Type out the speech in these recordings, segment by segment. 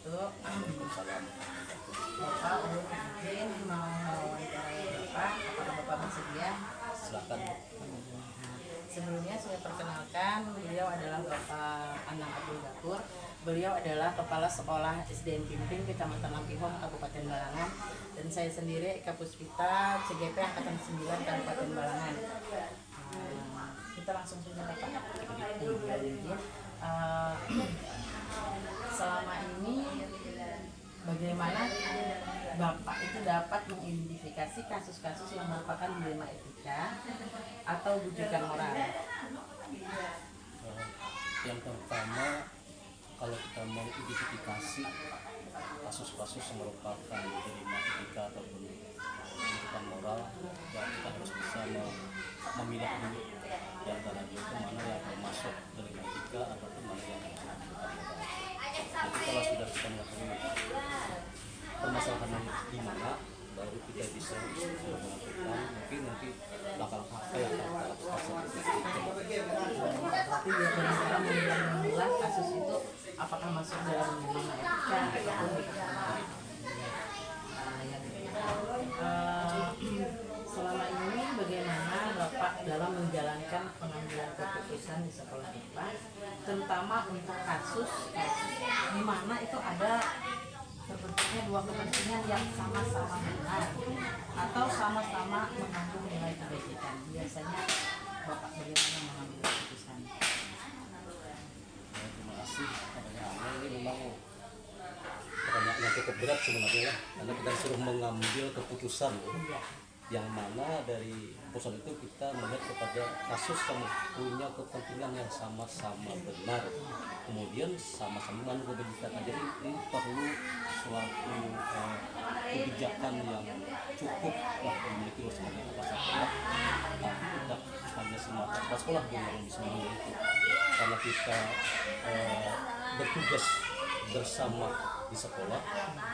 wabarakatuh. Waalaikumsalam. Bapak ulun izin mau mewawancarai Bapak. Apakah Bapak bersedia? Silakan. Sebelumnya saya perkenalkan, beliau adalah Bapak Anang Abdul Gapur. Beliau adalah Kepala Sekolah SDN Pimpin Kecamatan Lampihong, Kabupaten Balangan. Dan saya sendiri Eka Puspita, CGP Angkatan 9 Kabupaten Balangan. Kita langsung saja Bapak. Selama ini bagaimana Bapak itu dapat mengidentifikasi kasus-kasus yang merupakan dilema etika atau bujukan moral? Yang pertama, kalau kita mau identifikasi kasus-kasus yang merupakan dilema etika ataupun bujukan moral, ya kita harus bisa memilah dulu di antara itu mana yang termasuk dilema etika ataupun mana yang bujukan moral. Jadi kalau sudah kita mengetahui permasalahan di mana, baru kita bisa melakukan mungkin nanti langkah-langkah apa yang akan kita lakukan seperti itu. Berarti biar cara memilah kasus itu apakah masuk dalam dilema etika ataupun bujukan moral. Selama ini bagaimana Bapak dalam menjalankan pengambilan keputusan di sekolah IPA, terutama untuk kasus di mana itu ada terbentuknya dua kepentingan yang sama-sama benar atau sama-sama mengandung nilai kebajikan. Biasanya Bapak bagaimana mengambil keputusan? Terima kasih. Pertanyaannya ini memang pertanyaan yang cukup berat sebenarnya ya, karena kita suruh mengambil keputusan yang mana dari keputusan itu kita melihat kepada kasus yang punya kepentingan yang sama-sama benar, kemudian sama-sama mengandung kebajikan. Jadi ini perlu suatu kebijakan yang cukup lah dimiliki oleh sebagai kepala sekolah, tapi tidak hanya semata kepala sekolah yang bisa mengambil itu, karena kita bertugas bersama di sekolah,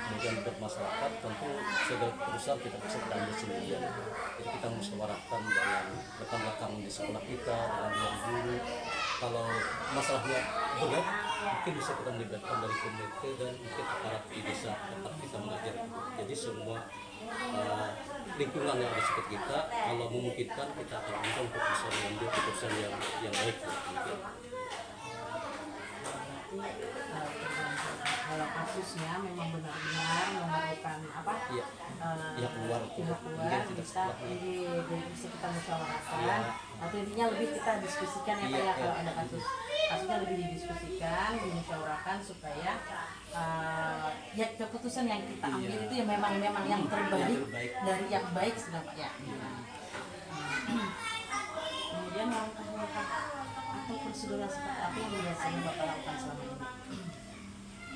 kemudian bermasyarakat, tentu segala keputusan kita bisa ambil sendirian. Jadi kita musyawarahkan dengan rekan-rekan di sekolah kita, dengan ruang guru. Kalau masalahnya berat, mungkin bisa kita melibatkan dari komite dan mungkin aparat di desa tempat kita mengajar. Jadi semua lingkungan yang ada sekitar kita, kalau memungkinkan kita akan bisa untuk bisa mengambil keputusan yang baik. Kalau kasusnya memang benar-benar memerlukan apa? Iya. Pihak luar bisa kita musyawarahkan. Atau intinya lebih kita diskusikan ya Pak ya, kalau ada kasusnya lebih didiskusikan, dimusyawarahkan supaya ya keputusan yang kita ambil itu ya memang yang terbaik dari yang baik sudah Pak ya. Kemudian langkah-langkah atau prosedur seperti apa yang biasanya Bapak lakukan selama ini?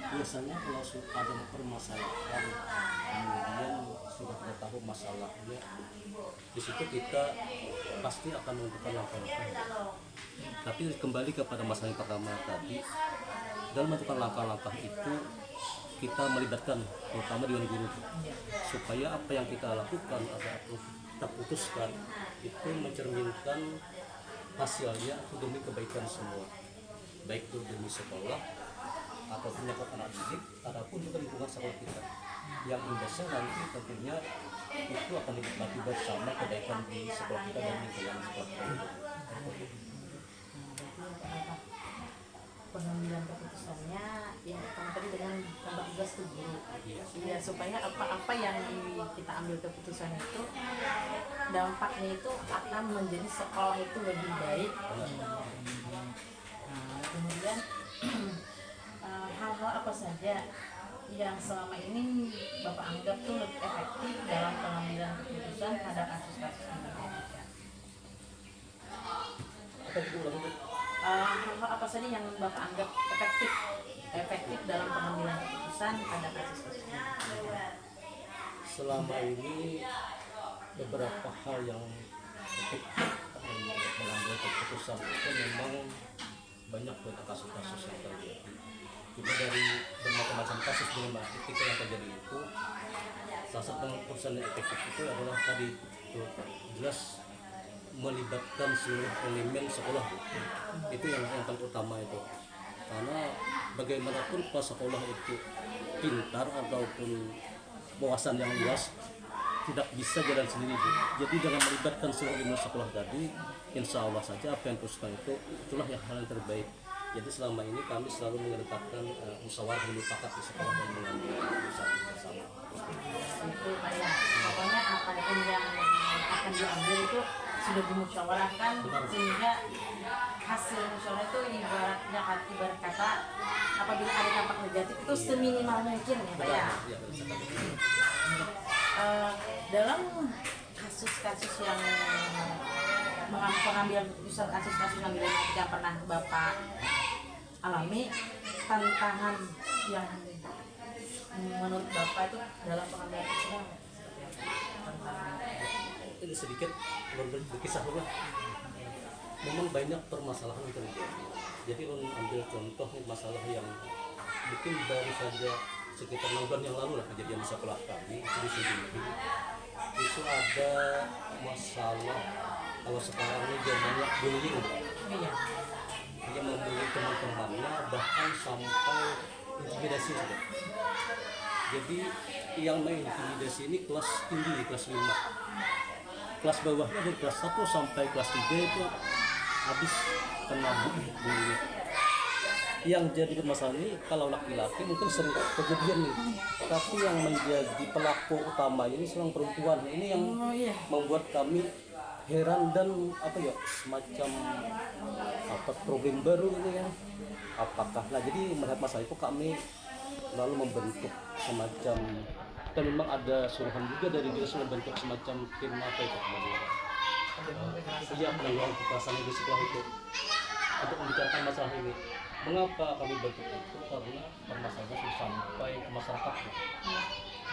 Biasanya kalau ada permasalahan, kemudian sudah kita tahu masalahnya, di situ kita pasti akan menentukan langkah-langkah. Tapi kembali kepada masalah yang pertama tadi, dalam menentukan langkah-langkah itu kita melibatkan terutama Dewan Guru, supaya apa yang kita lakukan atau kita putuskan itu mencerminkan hasilnya itu demi kebaikan semua, baik itu demi sekolah atau menyangkut anak didik ataupun juga lingkungan sekolah kita, yang imbasnya nanti tentunya itu akan dinikmati bersama kebaikan di sekolah kita dan lingkungan sekolah kita. Pengambilan keputusannya yang pertama tadi dengan tambah tugas tuh guru ya, supaya apa-apa yang kita ambil keputusan itu dampaknya itu akan menjadi sekolah itu lebih baik. Kemudian hal-hal apa saja yang selama ini Bapak anggap tuh lebih efektif dalam pengambilan keputusan pada kasus-kasus ini? Hal-hal apa saja yang Bapak anggap efektif dalam pengambilan keputusan pada kasus-kasus ini? Selama ini beberapa hal yang efektif mengambil keputusan itu memang banyak kasus-kasus yang terjadi. Kita dari bermacam-macam kasus dilema etika yang terjadi itu, salah satu keputusan yang efektif itu adalah tadi itu jelas melibatkan seluruh elemen sekolah. Itu yang paling utama itu, karena bagaimanapun pas sekolah itu pintar ataupun wawasan yang luas tidak bisa jalan sendiri, Bu. Jadi dengan melibatkan seluruh ilmu sekolah tadi, insya Allah saja apa yang teruskan itulah yang hal yang terbaik. Jadi selama ini kami selalu mengedepankan musyawarah mufakat di sekolah dan mengambil keputusan bersama. Itu kayak pokoknya apapun yang akan diambil itu sudah dimusyawarahkan, sehingga hasil musyawarah itu ibarat kata apabila ada dampak negatif itu seminimal mungkin ya Pak ya. Iya, Dalam kasus-kasus yang pengambilan keputusan, kasus-kasus pengambilan yang pernah Bapak alami, tantangan yang menurut Bapak itu dalam pengambilan keputusan tantangan ini sedikit berkisah lah. Memang banyak permasalahan yang terjadi. Jadi ambil contoh masalah yang mungkin baru saja sekitar 6 bulan yang lalu lah kejadian di sekolah kami itu di sini. Itu ada masalah, kalau sekarang ini zamannya bullying. iya. Dia membuli teman-temannya bahkan sampai intimidasi saja. Jadi yang mengintimidasi ini kelas tinggi, kelas 5. Kelas bawahnya dari kelas 1 sampai kelas 3 itu habis kena bullying. Yang jadi permasalahan ini kalau laki-laki mungkin sering kejadian nih, tapi yang menjadi pelaku utama ini seorang perempuan. Ini yang membuat kami heran dan semacam problem baru ini ya. Apakah jadi melihat masalah itu kami lalu membentuk semacam, dan memang ada suruhan juga dari dinas membentuk semacam tim penanggulangan kekerasan di sekolah itu untuk membicarakan masalah ini. Mengapa kami bentuk itu? Karena permasalahannya sudah sampai ke masyarakat.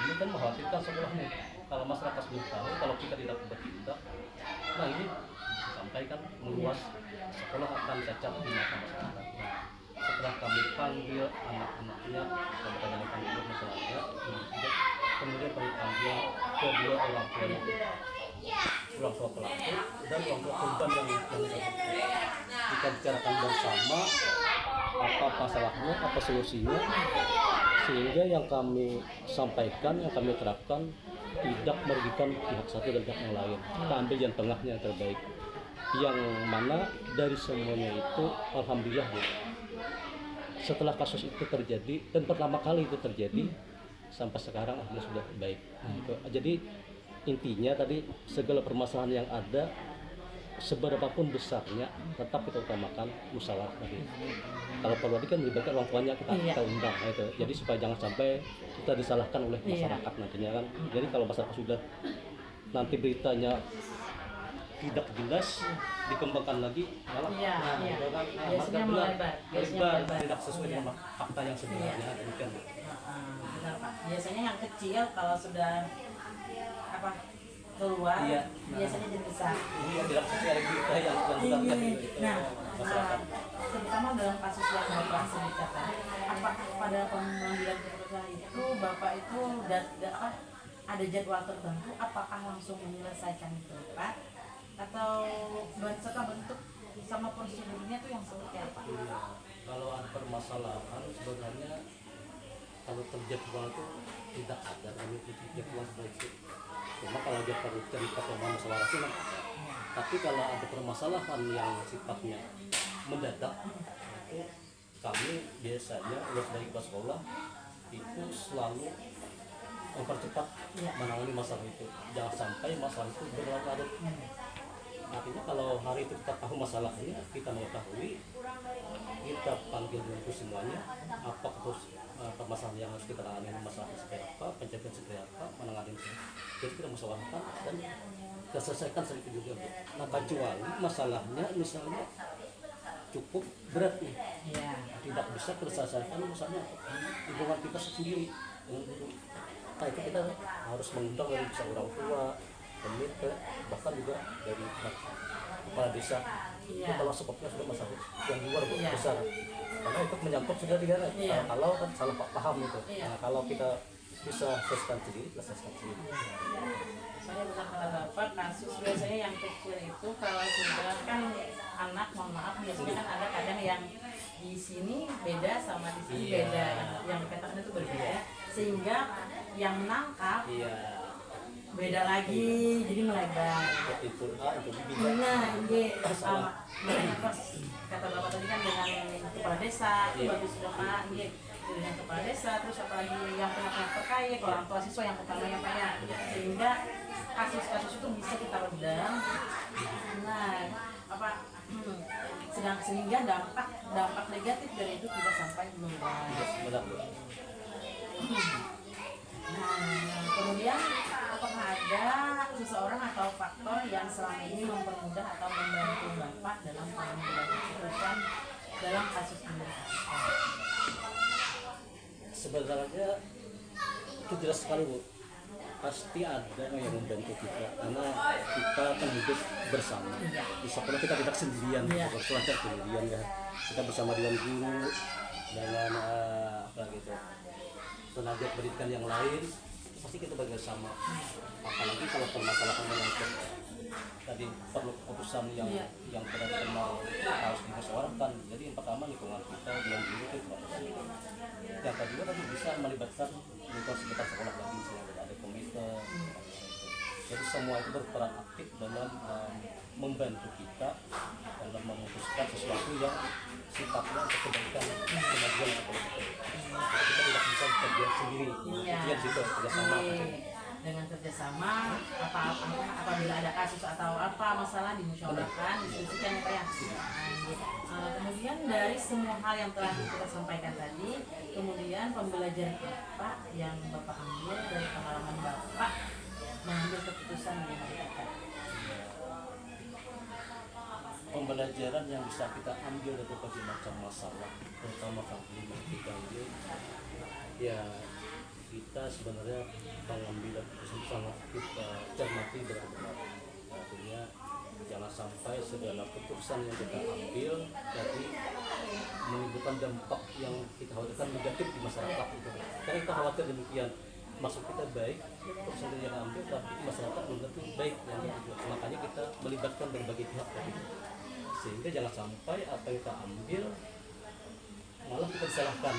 Ini kan mengkhawatirkan sekolah nih. Kalau masyarakat belum tahu, kalau kita tidak bertindak, nah ini disampaikan meluas, sekolah akan cacat di mata masyarakat. Setelah kami panggil anak-anaknya, kami tanyakan dulu masalahnya, kemudian kami panggil kedua orang tua pelaku dan orang tua korban yang kita bicarakan bersama apa masalahnya, apa solusinya, sehingga yang kami sampaikan, yang kami terapkan tidak merugikan pihak satu dan pihak yang lain. Kita ambil yang tengahnya yang terbaik, yang mana dari semuanya itu alhamdulillah Bu, setelah kasus itu terjadi dan pertama kali itu terjadi sampai sekarang alhamdulillah sudah baik. Gitu. Jadi intinya tadi segala permasalahan yang ada seberapapun besarnya tetap kita utamakan musyawarah tadi. Kalau perlu tadi kan melibatkan orang tuanya kita undang itu. Jadi supaya jangan sampai kita disalahkan oleh masyarakat nantinya kan. Jadi kalau masyarakat sudah nanti beritanya tidak jelas dikembangkan lagi malah biasanya melebar, tidak sesuai dengan fakta yang sebenarnya demikian. Benar Pak. Biasanya yang kecil kalau sudah keluar biasanya jadi besar. Iya, tidak sesuai berita yang masyarakat. Terutama dalam kasus yang Bapak sebutkan, apakah pada pengambilan keputusan itu Bapak itu ada jadwal tertentu, apakah langsung menyelesaikan itu Pak? Atau serta bentuk sama prosedurnya itu yang seperti apa? Iya. Kalau ada permasalahan sebenarnya kalau terjadwal itu tidak ada kami jadwal seperti itu. Cuma kalau dia perlu cerita ke masalah itu ada. Tapi kalau ada permasalahan yang sifatnya mendadak, itu kami biasanya dari kepala sekolah itu selalu mempercepat menangani masalah itu. Jangan sampai masalah itu berlarut-larut. Artinya kalau hari itu kita tahu masalahnya, kita mengetahui, kita panggil dulu semuanya, apa terus permasalahan yang harus kita tangani, masalah seperti apa, pencegahan seperti apa, menangani itu. Jadi kita musyawarahkan dan kita selesaikan sedikit juga. Nah kecuali masalahnya misalnya cukup berat nih, tidak bisa terselesaikan misalnya hubungan kita sendiri dengan guru. Nah itu kita harus mengundang dari bisa orang tua, pemilik, bahkan juga dari kepala desa. Itu kalau sebabnya sudah masalah yang luar besar, karena itu menyangkut sudah negara. Kalau kan salah paham itu. Nah, kalau kita bisa selesaikan sendiri, kita selesaikan sendiri. Saya bukan kata Bapak, kasus biasanya yang kecil itu kalau sudah kan anak, mohon maaf, biasanya kan ada kadang yang di sini beda sama di sini beda, yang dikatakan itu berbeda. sehingga yang menangkap iya beda lagi, jadi melebar. itu A itu B. Nah, ini makanya pas kata bapak tadi kan dengan kepala desa itu Iya. bagus sudah pak, ini dengan kepala desa, terus apalagi yang pihak-pihak terkait, orang tua siswa yang utamanya pak ya, sehingga kasus-kasus itu bisa kita redam. Nah, apa sehingga dampak negatif dari itu tidak sampai meluas. Benar. Nah, kemudian apakah ada seseorang atau faktor yang selama ini mempermudah atau membantu Bapak dalam pengambilan keputusan dalam kasus ini? Sebenarnya itu jelas sekali Bu, pasti ada yang membantu kita karena kita kan hidup bersama. Di sekolah kita tidak sendirian, sekolah kita sendirian ya. Kita bersama dengan guru, dengan apa gitu, tenaga pendidikan yang lain, pasti kita bekerjasama. Apalagi kalau permasalahan menyangkut tadi perlu keputusan yang benar-benar harus dimusyawarahkan. Jadi yang pertama lingkungan kita, yang guru itu. Yang kedua tadi bisa melibatkan lingkungan sekitar sekolah tadi, misalnya ada komite. Jadi semua itu berperan aktif dalam membantu kita dalam memutuskan sesuatu yang sifatnya untuk kebaikan kemajuan sekolah kita. Kita tidak bisa bekerja sendiri, dia situ kerjasama. Dengan kerjasama, apabila ada kasus atau apa masalah dimusyawarahkan, diskusikan ya Pak ya. Kemudian dari semua hal yang telah kita sampaikan tadi, kemudian pembelajaran apa yang Bapak ambil dari pengalaman Bapak mengambil keputusan di hari ini? Pembelajaran yang bisa kita ambil dari berbagai macam masalah, terutama kalau kita ini, ya kita sebenarnya pengambilan keputusan sangat kita cermati benar-benar. Artinya jangan sampai segala keputusan yang kita ambil jadi menimbulkan dampak yang kita khawatirkan negatif di masyarakat itu. Karena kita khawatir demikian, maksud kita baik, keputusan yang ambil tapi masyarakat belum tentu baik yang kita. Makanya kita melibatkan berbagai pihak tadi. Sehingga jangan sampai apa yang kita ambil malah kita disalahkan.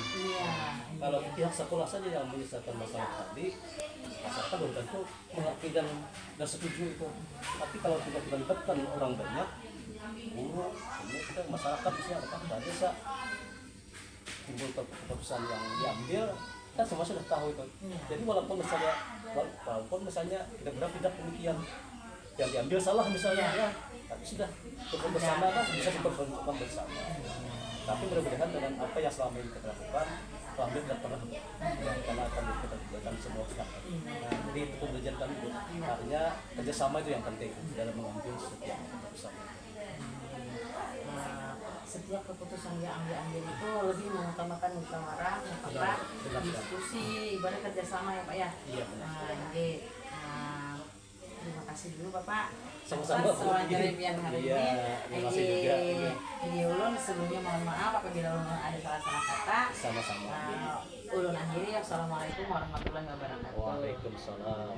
Kalau pihak sekolah saja yang menyelesaikan masalah tadi, masyarakat belum tentu mengerti dan setuju itu. Tapi kalau tidak kita libatkan orang banyak, guru, kita masyarakat misalnya apa desa, timbul keputusan yang diambil, kan semua sudah tahu itu. Jadi walaupun misalnya kita berapa tidak demikian, yang diambil salah misalnya, ya, tapi sudah bersama kan bisa dipertemukan bersama. Tapi mudah-mudahan dengan apa yang selama ini kita lakukan, alhamdulillah tidak pernah karena akan kita libatkan semua pihak. Jadi itu pembelajaran kami, artinya kerjasama itu yang penting dalam mengambil setiap keputusan. Setiap keputusan yang ambil itu lebih mengutamakan musyawarah, mufakat, diskusi, ibarat kerjasama ya Pak ya. Iya benar. Terima kasih dulu Bapak Sama-sama. atas wawancara hari Iya, terima kasih juga. Ini Ulun sebelumnya mohon maaf apabila Ulun ada salah-salah kata. Sama-sama. Ulun akhiri, assalamualaikum warahmatullahi wabarakatuh. Waalaikumsalam.